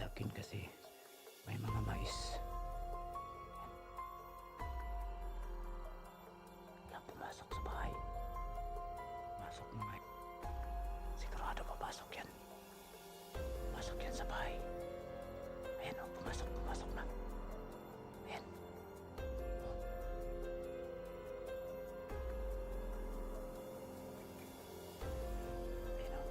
sa akin kasi may mga mais. Wala pumasok sa bahay. Masok mga. Sigurado papasok yan. Pasok yan sa bahay. Ayan o, pumasok na. Ayan. Ayan o.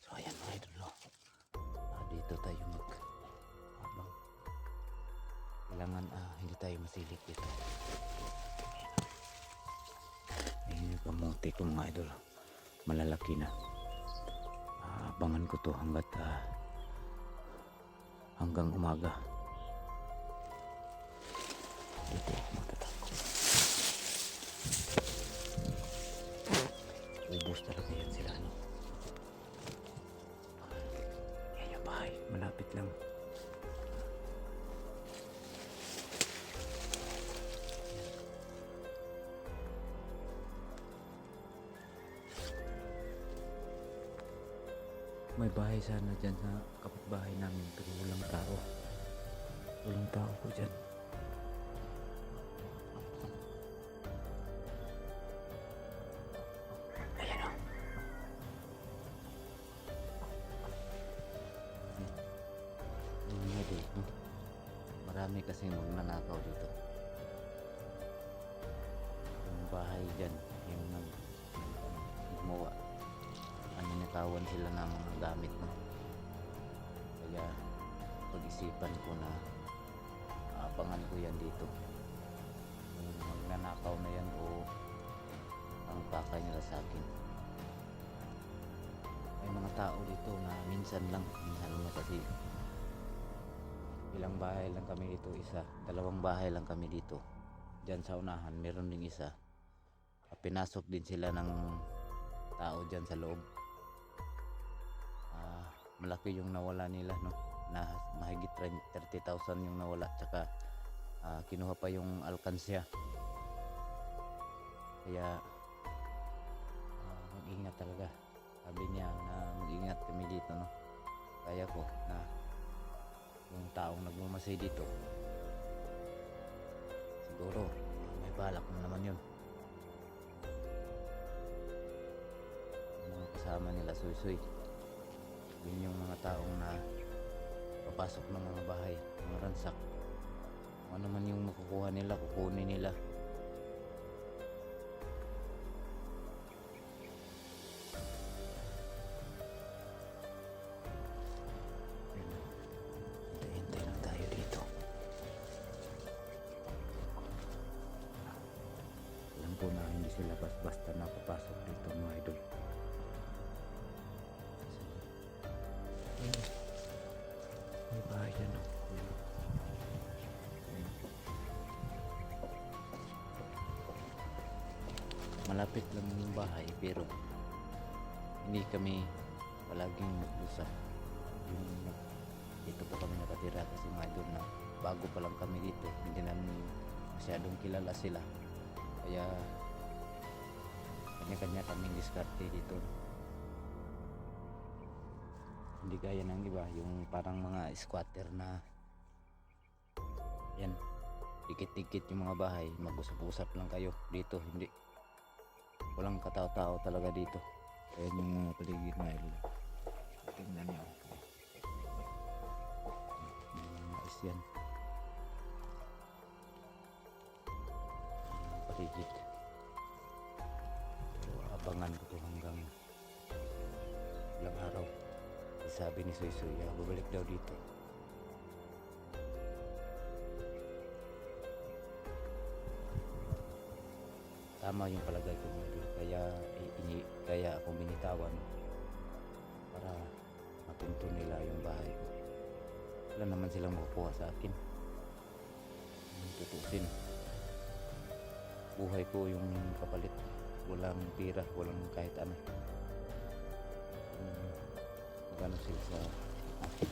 So ayan mga idol, dito tayo habang kailangan hindi tayo masilip dito. Ayan yung kamote ko mga idol, malalaki na. Abangan ko to hanggang umaga. Dito matatakot. Ubus talaga yan sila, no? Yan yung bahay, malapit lang. May bahay sana dyan sa kapitbahay namin pero walang tao. Walang tao po dyan. Ayan o. Marami kasing magnanakaw dito. Yung bahay dyan, yung gumawa. Ninakawan sila ng mga gamit, no? Kaya pag-isipan ko na abangan ko yan dito. Kung magnanakaw na yan o ang pakay nila sa akin. May mga tao dito na minsan lang kasi ilang bahay lang kami dito, dalawang bahay lang kami dito. Diyan sa unahan meron ding isa. Pinasok din sila ng tao dyan sa loob. Malaki yung nawala nila, no? Na mahigit 30,000 yung nawala, tsaka kinuha pa yung alkansya. Kaya mag-ingat talaga. Sabi niya na mag-ingat kami dito, no? Kaya ko na yung taong nagmamasay dito siguro may balak na naman yun. Yung mga kasama nila suy-suy, yun yung mga taong na papasok ng mga bahay, mga ransak. Kung ano man yung makukuha nila, kukunin nila. Hintay lang tayo dito. Alam ko na hindi sila basta napapasok dito mga idol. May bahay yan, no? Malapit lang yung bahay pero hindi kami palaging mag-usap. Dito po kami nakatira kasi mga idol na bago pa lang kami dito, hindi namin masyadong kilala sila. Kaya kanya-kanya kaming diskarte dito. Hindi gaya ng iba, yung parang mga squatter na yan, dikit-dikit yung mga bahay, mag-usap-usap lang kayo. Dito hindi, walang katao-tao talaga dito. Ayan yung mga paligid na idol, tingnan nyo, mga mais yan, paligid. So abangan ko to hanggang ilang araw. Sabi ni Suy-Suy, babalik daw dito. Tama yung palagay ko dito. Kaya ako binitawan para mapunto nila yung bahay ko. Wala naman silang makukuha sa akin. Tutusin. Buhay ko yung kapalit. Walang pira, walang kahit ano. Gano sila sa akin.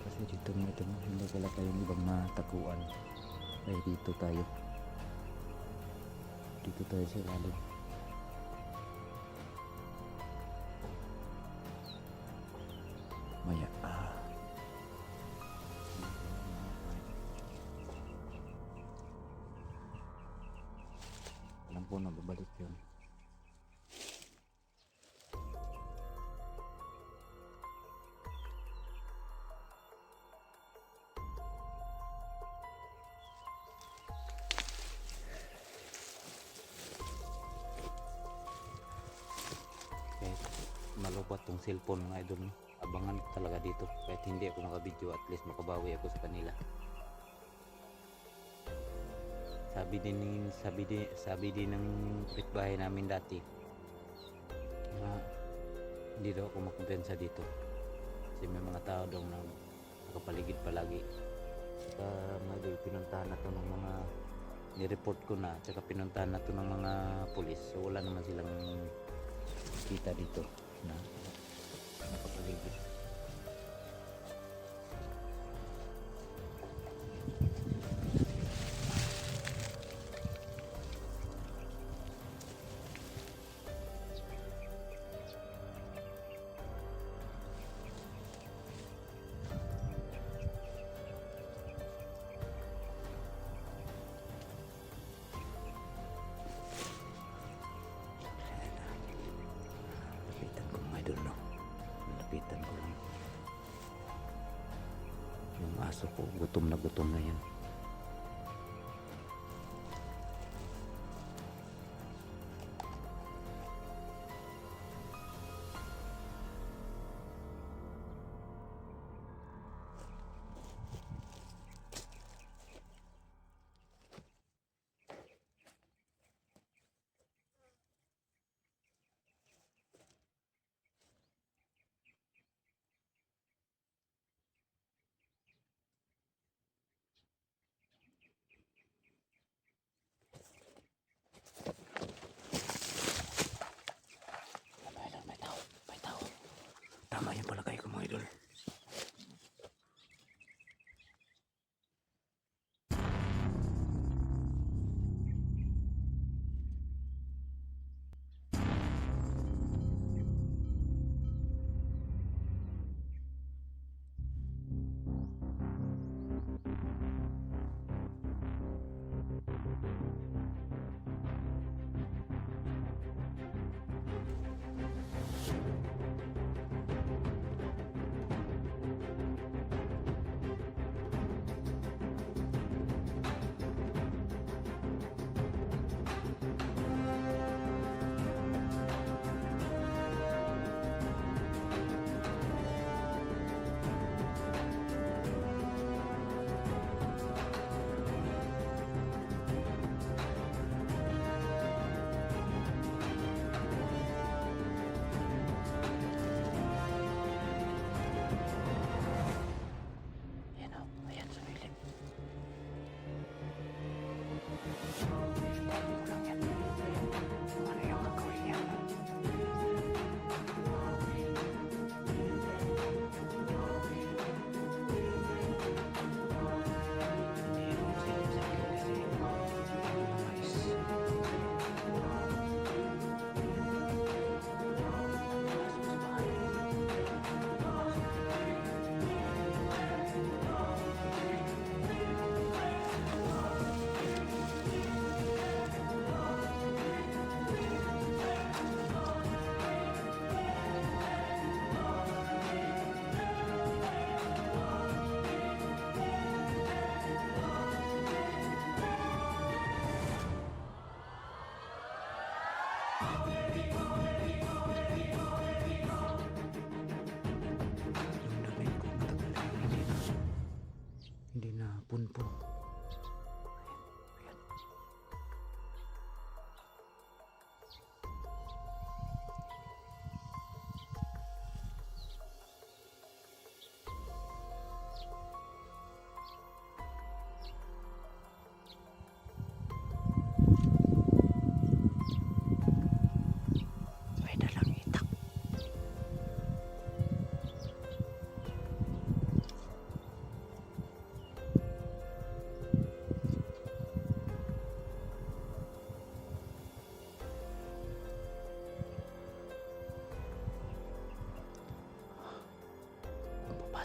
Kasi dito mo ito mo, hindi pala tayong ibang matakuan. Ay dito tayo. Dito tayo sa ilalim. Maya. Alam po na babalik yun. Kahit malubat tong cellphone mga idol, no? Abangan ko talaga dito. Kahit hindi ako makabidyo, at least makabawi ako sa kanila. Sabi din ng kapitbahay namin dati na hindi daw ako makumpensa dito kasi may mga tao daw na nakapaligid palagi. Saka mga idol, pinuntahan na to ng mga nireport ko na, saka pinuntahan na to ng mga pulis, so wala naman silang kita dito na nakapaligid. Lapitan ko mga idol, no? Lapitan ko lang. Yung aso ko, gutom na yan.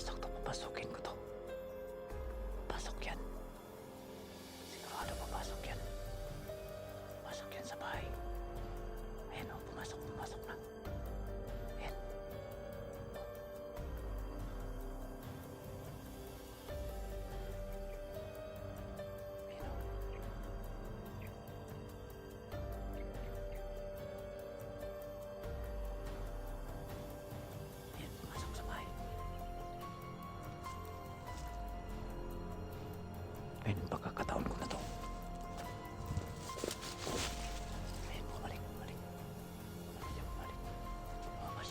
Papasok to, papasukin ko to. Papasok yan. Sigurado papasok yan. Papasok yan sa bahay. Ayan o, pumasok na. Ayan. Ayan o. Ayan, pumasok sa bahay. Ayan, pagkakataon ko na to. Ayan, bumalik. Bumalik. Lumabas.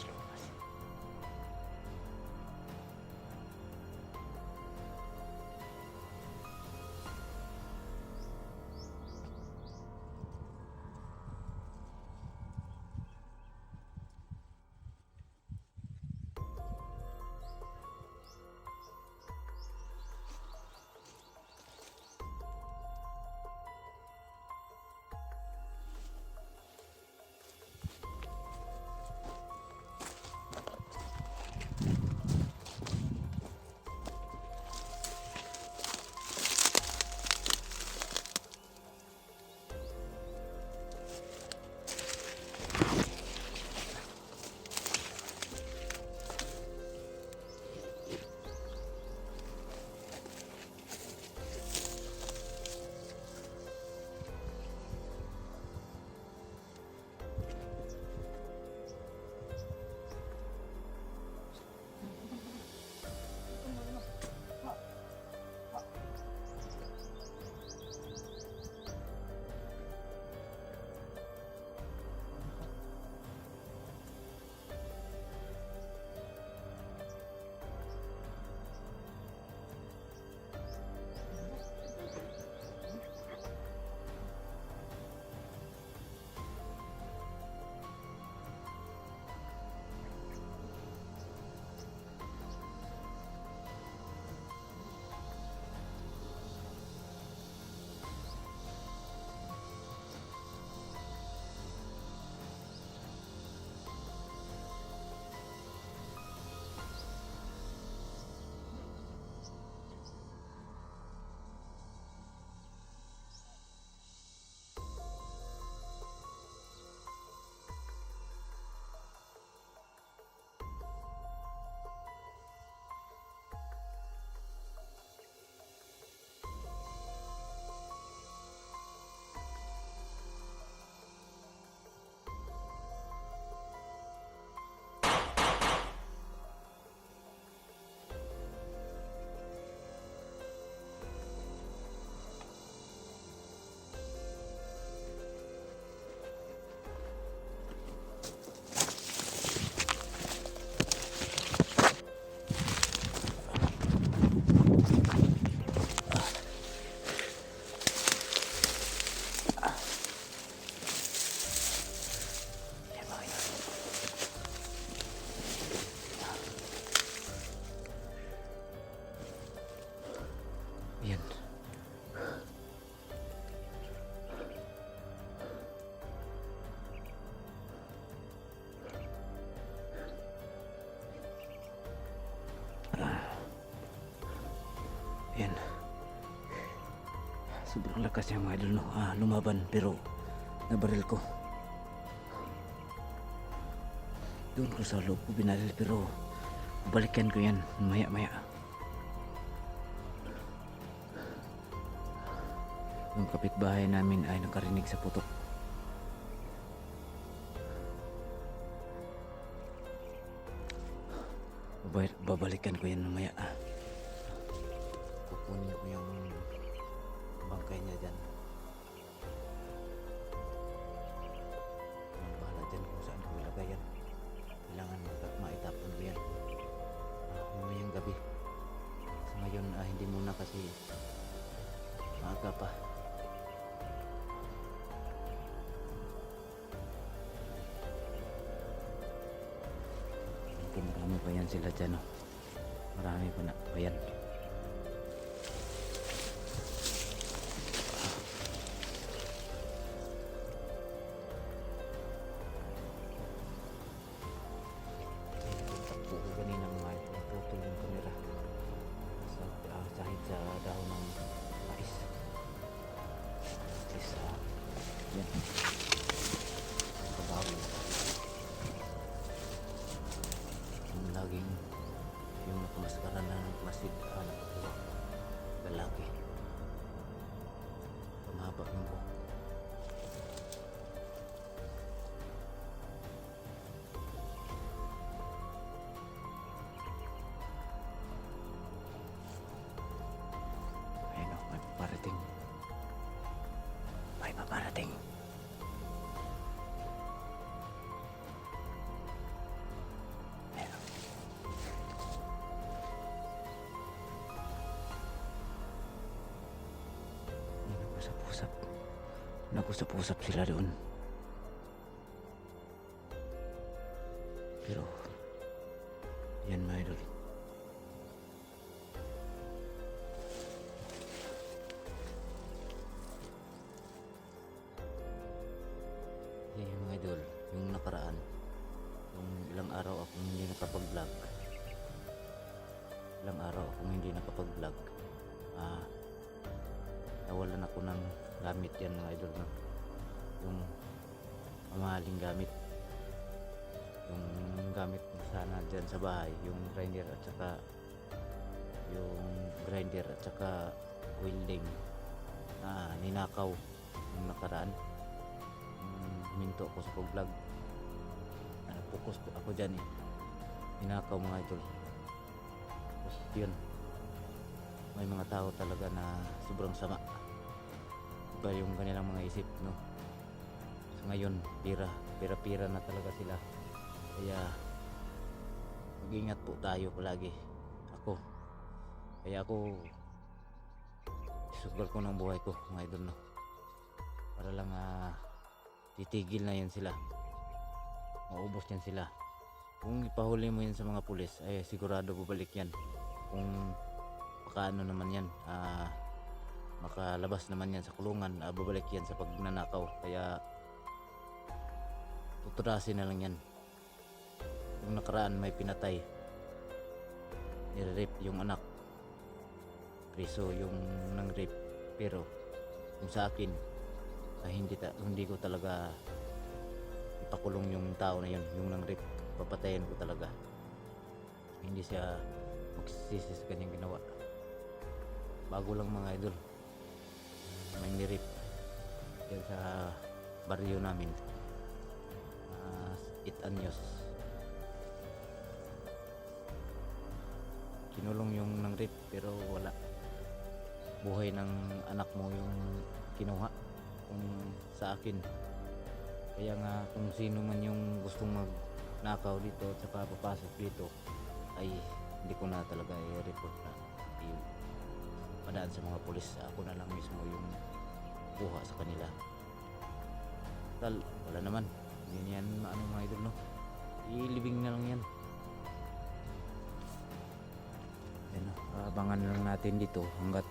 Ayan. Ayan. Sobrang lakas niya mga idol, no? Lumaban pero nabaril ko. Doon ko sa loob ko binaril pero balikan ko yan maya-maya. Yung kapitbahay namin ay nakarinig sa putok. Babalikan ko yan mamaya. Kukunin ko yung bangkay niya dyan. Ang bahala dyan kung saan ko ilagay yan. Kailangan maitapon ko yan mamayang gabi. Sa ngayon hindi muna kasi maaga pa. Marami pa yan sila dyan, oh. Marami pa na pa yan. Takbo ko kanina mga naputol yung kamera. nakaraan na nagmasid anak ko lalaki pamahaba ng buhok. Ayun o, may paparating. May paparating. Ayun o. Nag-usap-usap. Nag-usap-usap sila doon. Pero, yan mga idol. Yan yung mga idol. Yung nakaraan. Yung ilang araw akong hindi nakapag-vlog. Ilang araw akong hindi nakapag-vlog. Nawalan ako ng gamit yan mga idol, no? Yung mamahaling gamit, yung gamit mo sana dyan sa bahay, yung grinder at saka welding na ninakaw yung nakaraan. Minto ako sa pag-vlog, focus ako dyan eh, ninakaw mga idol. Tapos yun, may mga tao talaga na sobrang sama. Iba yung kanilang mga isip, no? So ngayon, pira na talaga sila. Kaya mag-ingat po tayo palagi. Kaya ako isugal ko ng buhay ko mga idol, no? Para lang titigil na yan sila. Maubos yan sila. Kung ipahuli mo yan sa mga pulis, ay sigurado babalik yan. Kung makaano naman yan, makalabas naman yan sa kulungan, babalik yan sa pagnanakaw. Kaya tuturasin na lang yan. Yung nakaraan may pinatay, nire-rape yung anak, preso yung nang rape. Pero yung sa akin, hindi ko talaga ipakulong yung tao na yun, yung nang rape. Papatayin ko talaga. Hindi siya magsisisi sa kanyang ginawa. Bago lang mga idol, may nirip yan sa baryo namin, 8 anyos. Kinulong yung nang rape pero wala. Buhay ng anak mo yung kinuha kung sa akin. Kaya nga kung sino man yung gustong magnakaw dito at saka papasok dito, ay hindi ko na talaga i-report na, padaan sa mga pulis. Ako na lang mismo yung kuha sa kanila. Wala naman, hindi yan mga idol, no? Ilibing na lang yan. Yan, abangan lang natin dito hanggat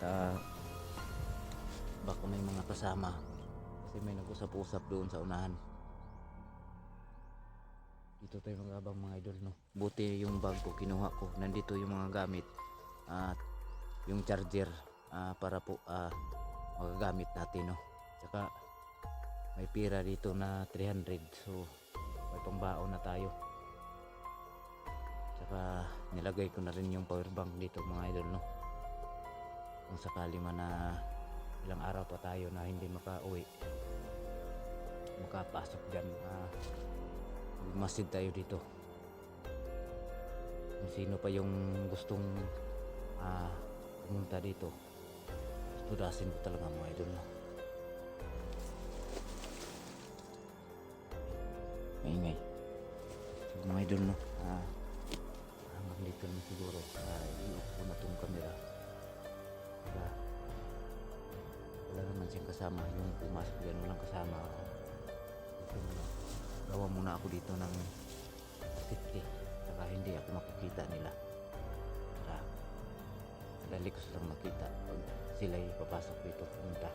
baka may mga kasama, kasi may nag-usap-usap doon sa unahan. Dito tayo mag-abang mga idol, no? Buti yung bag ko kinuha ko, nandito yung mga gamit at yung charger, para po magagamit natin, no? Tsaka may pira dito na 300, so may pambaon na tayo. Tsaka nilagay ko na rin yung power bank dito mga idol, no? Kung sakali man na ilang araw pa tayo na hindi makauwi, makapasok dyan, magmasid tayo dito. Kung sino pa yung gustong pumunta dito, tudasin ko talaga mga idol, no? Maingay. So mga idol, no? Hanggang dito na siguro. I-off ko na tong camera. Wala naman siyang kasama. Yung pumasok dyan, walang kasama. Gawa muna ako dito ng safety. Saka hindi ako makikita nila. Para dali ko silang makita pag sila'y papasok dito pumunta.